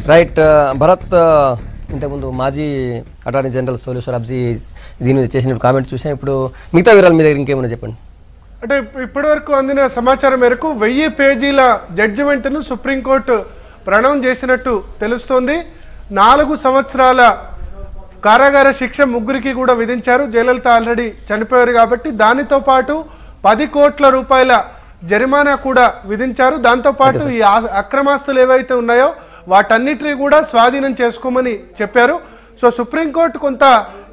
Right Bharat ఇంతకుముందు మాజీ attorney general సోలేశ్వర్ అబ్జీ దీని మీద చేసిన కామెంట్ చూసాం. ఇప్పుడు మిగతా వివరాలు మీ దగ్గర ఇంకేమైనా చెప్పండి. అంటే ఇప్పటివరకు అందిన సమాచారం మేరకు 1000 పేజీల జడ్జిమెంట్ను సుప్రీంకోర్టు ప్రణవం చేసినట్టు తెలుస్తోంది. 4 సంవత్సరాల కారాగార శిక్ష ముగ్గురికి కూడా విధించారు. జయలలిత ఆల్రెడీ చనిపోయారు కాబట్టి దానితో పాటు 10 కోట్ల రూపాయల జరిమానా కూడా విధించారు. దాంతోపాటు ఈ అక్రమాస్తులు ఏవైతే ఉన్నాయో వాటన్నిటినీ కూడా స్వాధీనం చేసుకోమని చెప్పారు. సో సుప్రీంకోర్టు కొంత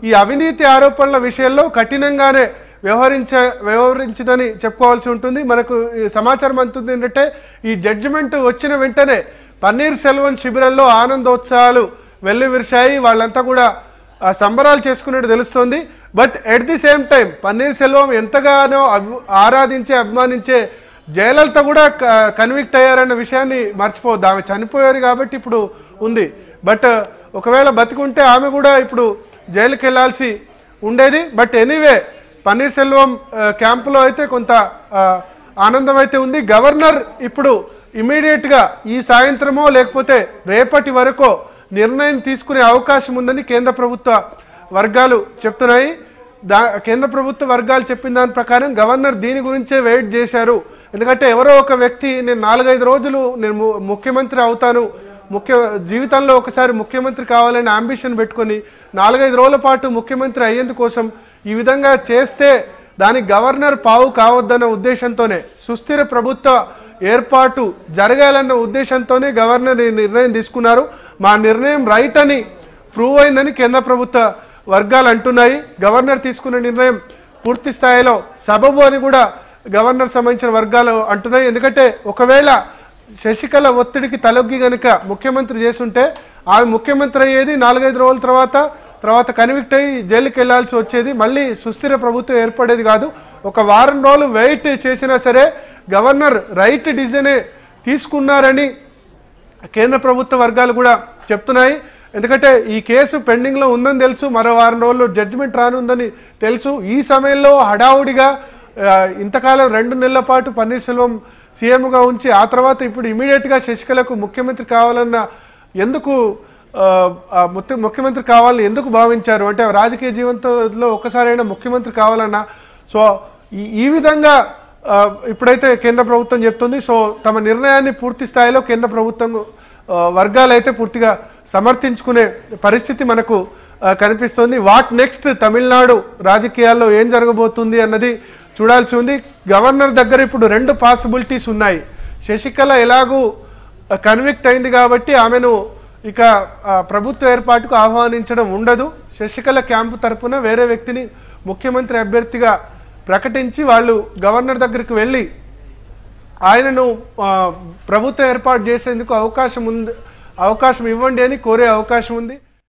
ఈ అవినీతి ఆరోపణల విషయంలో కఠినంగానే వ్యవహరించిందని చెప్పుకోవాల్సి ఉంటుంది. మనకు సమాచారం అందుతుంది ఏంటంటే ఈ జడ్జిమెంట్ వచ్చిన వెంటనే పన్నీర్ సెల్వన్ శిబిరంలో ఆనందోత్సవాలు వెల్లివిరిశాయి. వాళ్ళంతా కూడా సంబరాలు చేసుకున్నట్టు తెలుస్తుంది. But at the same time paneer Selvam ఎంతగానో ఆరాధించే అభిమానించే జయలలిత కూడా కన్విక్ట్ అయ్యారన్న విషయాన్ని మర్చిపోవద్దు. ఆమె చనిపోయారు కాబట్టి ఇప్పుడు ఉంది. బట్ ఒకవేళ బతికుంటే ఆమె కూడా ఇప్పుడు జైలుకి వెళ్ళాల్సి ఉండేది. బట్ ఎనీవే పన్నీర్ సెల్వం క్యాంపులో అయితే కొంత ఆనందం అయితే ఉంది. గవర్నర్ ఇప్పుడు ఇమీడియట్గా ఈ సాయంత్రమో లేకపోతే రేపటి వరకు నిర్ణయం తీసుకునే అవకాశం ఉందని కేంద్ర ప్రభుత్వ వర్గాలు చెప్తున్నాయి. కేంద్ర ప్రభుత్వ వర్గాలు చెప్పిన దాని ప్రకారం గవర్నర్ దీని గురించే వెయిట్ చేశారు. ఎందుకంటే ఎవరో ఒక వ్యక్తి నేను 4-5 రోజులు నేను ముఖ్యమంత్రి అవుతాను, జీవితంలో ఒకసారి ముఖ్యమంత్రి కావాలని అంబిషన్ పెట్టుకొని 4-5 రోజుల పాటు ముఖ్యమంత్రి అయ్యేందుకోసం ఈ విధంగా చేస్తే దానికి గవర్నర్ పావు కావద్దన్న ఉద్దేశంతోనే సుస్థిర ప్రభుత్వ ఏర్పాటు జరగాలన్న ఉద్దేశంతోనే గవర్నర్ ఈ నిర్ణయం తీసుకున్నారు. మా నిర్ణయం రైట్ అని ప్రూవ్ అయిందని కేంద్ర ప్రభుత్వ వర్గాలు అంటున్నాయి. గవర్నర్ తీసుకున్న నిర్ణయం పూర్తి స్థాయిలో సబబు అని కూడా గవర్నర్ సంబంధించిన వర్గాలు అంటున్నాయి. ఎందుకంటే ఒకవేళ శశికళ ఒత్తిడికి తలొగ్గి గనుక ముఖ్యమంత్రి చేస్తుంటే ఆమె ముఖ్యమంత్రి అయ్యేది 4-5 రోజుల తర్వాత కన్విక్ట్ అయ్యి జైలుకి వెళ్లాల్సి వచ్చేది. మళ్ళీ సుస్థిర ప్రభుత్వం ఏర్పడేది కాదు. ఒక వారం రోజులు వెయిట్ చేసినా సరే గవర్నర్ రైట్ డిసిజనే తీసుకున్నారని కేంద్ర ప్రభుత్వ వర్గాలు కూడా చెప్తున్నాయి. ఎందుకంటే ఈ కేసు పెండింగ్లో ఉందని తెలుసు, మరో వారం రోజుల్లో జడ్జిమెంట్ రానుందని తెలుసు. ఈ సమయంలో హడావుడిగా ఇంతకాలం 2 నెలల పాటు పన్నీర్ సెల్వం సీఎంగా ఉంచి ఆ తర్వాత ఇప్పుడు ఇమీడియట్గా శశికళకు ముఖ్యమంత్రి కావాలన్న ముఖ్యమంత్రి కావాలని ఎందుకు భావించారు అంటే రాజకీయ జీవితంలో ఒక్కసారైనా ముఖ్యమంత్రి కావాలన్నా. సో ఈ విధంగా ఇప్పుడైతే కేంద్ర ప్రభుత్వం చెప్తుంది. సో తమ నిర్ణయాన్ని పూర్తి స్థాయిలో కేంద్ర ప్రభుత్వం వర్గాలు అయితే పూర్తిగా సమర్థించుకునే పరిస్థితి మనకు కనిపిస్తుంది. వాట్ నెక్స్ట్ తమిళనాడు రాజకీయాల్లో ఏం జరగబోతుంది అన్నది చూడాల్సి ఉంది. గవర్నర్ దగ్గర ఇప్పుడు 2 పాసిబిలిటీస్ ఉన్నాయి. శశికళ ఎలాగూ కన్విక్ట్ అయింది కాబట్టి ఆమెను ఇక ప్రభుత్వ ఏర్పాటుకు ఆహ్వానించడం ఉండదు. శశికళ క్యాంపు తరపున వేరే వ్యక్తిని ముఖ్యమంత్రి అభ్యర్థిగా ప్రకటించి వాళ్ళు గవర్నర్ దగ్గరికి వెళ్ళి ఆయనను ప్రభుత్వం ఏర్పాటు చేసేందుకు అవకాశం ఇవ్వండి అని కోరే అవకాశం ఉంది.